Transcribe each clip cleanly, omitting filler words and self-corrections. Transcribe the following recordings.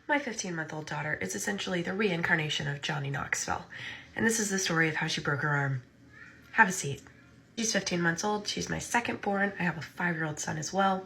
My 15-month-old daughter is essentially the reincarnation of Johnny Knoxville, and this is the story of how she broke her arm. Have a seat. She's 15 months old. She's my second born. I have a 5-year-old son as well.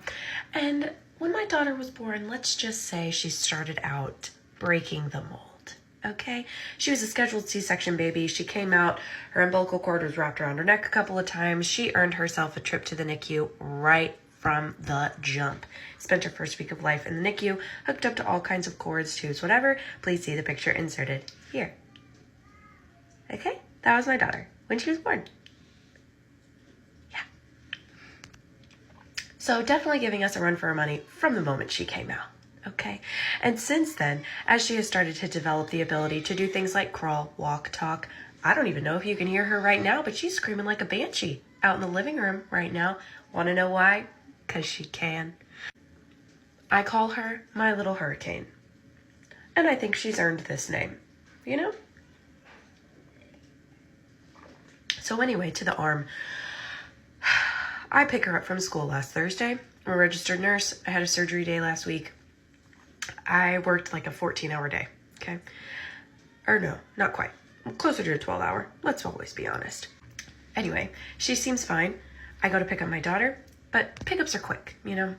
And when my daughter was born, let's just say she started out breaking the mold. Okay? She was a scheduled C-section baby. She came out. Her umbilical cord was wrapped around her neck a couple of times. She earned herself a trip to the NICU right from the jump. Spent her first week of life in the NICU, hooked up to all kinds of cords, tubes, whatever. Please see the picture inserted here. Okay? That was my daughter when she was born. Yeah. So definitely giving us a run for our money from the moment she came out. Okay? And since then, as she has started to develop the ability to do things like crawl, walk, talk, I don't even know if you can hear her right now, but she's screaming like a banshee out in the living room right now. Want to know why? Because she can. I call her my little hurricane. And I think she's earned this name, you know? So anyway, to the arm. I pick her up from school last Thursday. I'm a registered nurse. I had a surgery day last week. I worked like a 14-hour day, okay? Or no, not quite. Closer to a 12-hour. Let's always be honest. Anyway, she seems fine. I go to pick up my daughter, but pickups are quick, you know?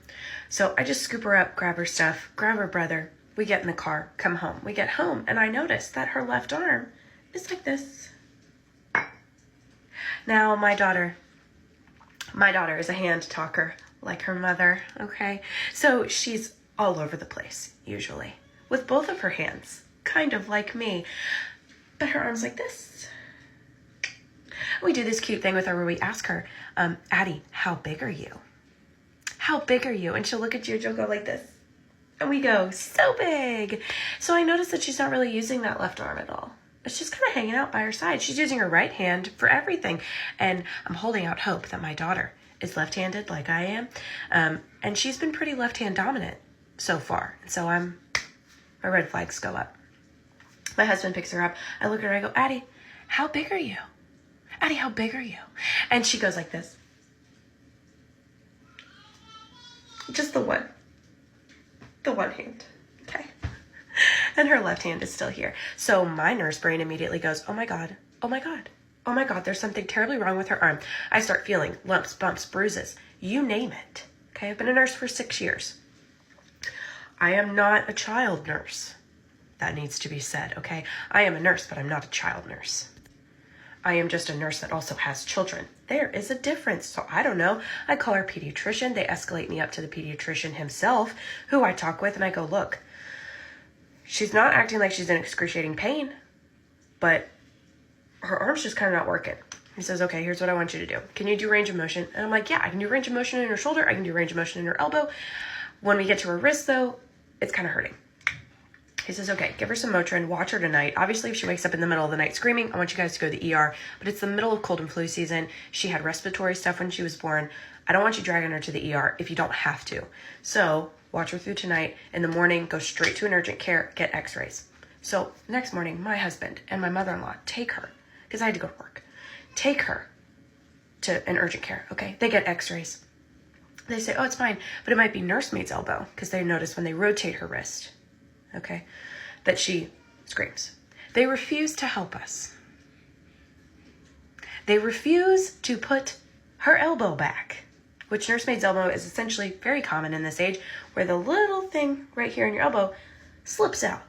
So I just scoop her up, grab her stuff, grab her brother. We get in the car, come home. We get home, and I notice that her left arm is like this. Now, my daughter is a hand talker like her mother, okay? So she's all over the place, usually, with both of her hands, kind of like me, but her arm's like this. We do this cute thing with her where we ask her, Addie, how big are you? How big are you? And she'll look at you and she'll go like this. And we go, so big. So I noticed that she's not really using that left arm at all. It's just kind of hanging out by her side. She's using her right hand for everything. And I'm holding out hope that my daughter is left-handed like I am. And she's been pretty left-hand dominant so far. And so my red flags go up. My husband picks her up. I look at her, I go, Addie, how big are you? Addie, how big are you? And she goes like this. Just the one hand, okay? And her left hand is still here. So my nurse brain immediately goes, oh my God, oh my God, oh my God, there's something terribly wrong with her arm. I start feeling lumps, bumps, bruises, you name it, okay? I've been a nurse for 6 years. I am not a child nurse. That needs to be said, okay? I am a nurse, but I'm not a child nurse. I am just a nurse that also has children. There is a difference. So I don't know. I call our pediatrician. They escalate me up to the pediatrician himself, who I talk with, and I go, look, she's not acting like she's in excruciating pain, but her arm's just kind of not working. He says, okay, here's what I want you to do. Can you do range of motion? And I'm like, yeah, I can do range of motion in her shoulder. I can do range of motion in her elbow. When we get to her wrist, though, it's kind of hurting. He says, okay, give her some Motrin, watch her tonight. Obviously, if she wakes up in the middle of the night screaming, I want you guys to go to the ER, but it's the middle of cold and flu season. She had respiratory stuff when she was born. I don't want you dragging her to the ER if you don't have to. So watch her through tonight. In the morning, go straight to an urgent care, get x-rays. So next morning, my husband and my mother-in-law take her, because I had to go to work, take her to an urgent care, okay? They get x-rays. They say, oh, it's fine, but it might be nursemaid's elbow, because they notice when they rotate her wrist, okay, that she screams. They refuse to help us. They refuse to put her elbow back, which nursemaid's elbow is essentially very common in this age, where the little thing right here in your elbow slips out.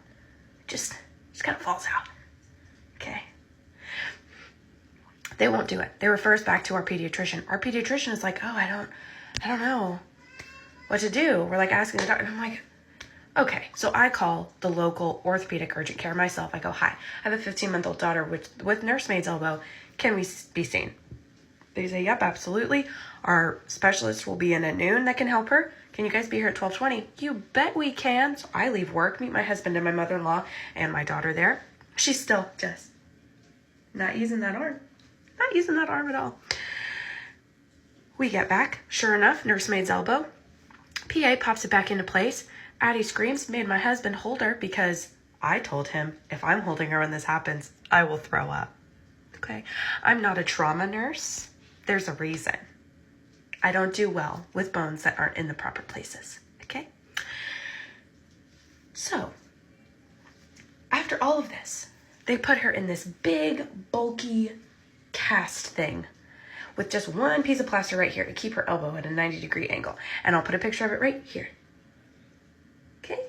Just kind of falls out, okay? They won't do it. They refer us back to our pediatrician. Our pediatrician is like, oh, I don't know what to do. We're like asking the doctor, and I'm like, okay, so I call the local orthopedic urgent care myself. I go, hi, I have a 15-month-old daughter with nursemaid's elbow. Can we be seen? They say, yep, absolutely. Our specialist will be in at noon that can help her. Can you guys be here at 12:20? You bet we can. So I leave work, meet my husband and my mother-in-law and my daughter there. She's still just not using that arm. Not using that arm at all. We get back. Sure enough, nursemaid's elbow. PA pops it back into place. Addie screams, made my husband hold her because I told him if I'm holding her when this happens, I will throw up. Okay? I'm not a trauma nurse. There's a reason. I don't do well with bones that aren't in the proper places. Okay? So, after all of this, they put her in this big, bulky cast thing with just one piece of plaster right here to keep her elbow at a 90-degree angle. And I'll put a picture of it right here. Okay?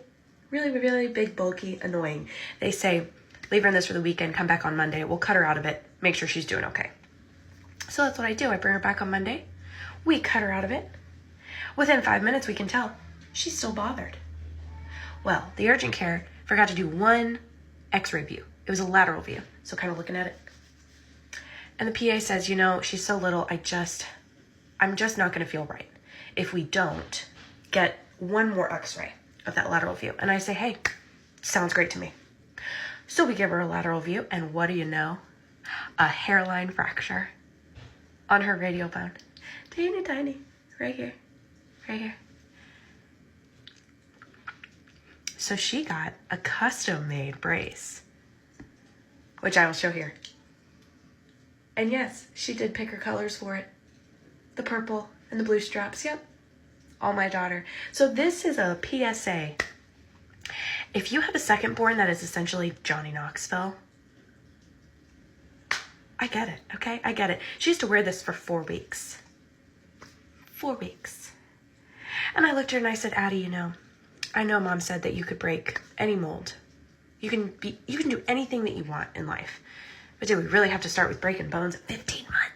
Really, really big, bulky, annoying. They say, leave her in this for the weekend, come back on Monday. We'll cut her out of it, make sure she's doing okay. So that's what I do. I bring her back on Monday. We cut her out of it. Within 5 minutes, we can tell she's still bothered. Well, the urgent care forgot to do one x-ray view. It was a lateral view, so kind of looking at it. And the PA says, you know, she's so little, I'm just not going to feel right if we don't get one more x-ray of that lateral view. And I say, hey, sounds great to me. So we give her a lateral view, and what do you know? A hairline fracture on her radial bone. Teeny tiny, right here, right here. So she got a custom-made brace, which I will show here. And yes, she did pick her colors for it. The purple and the blue straps, yep. All my daughter. So this is a PSA. If you have a secondborn that is essentially Johnny Knoxville, I get it, okay? I get it. She used to wear this for 4 weeks. 4 weeks. And I looked at her and I said, Addie, you know, I know Mom said that you could break any mold. You can do anything that you want in life. But do we really have to start with breaking bones at 15 months?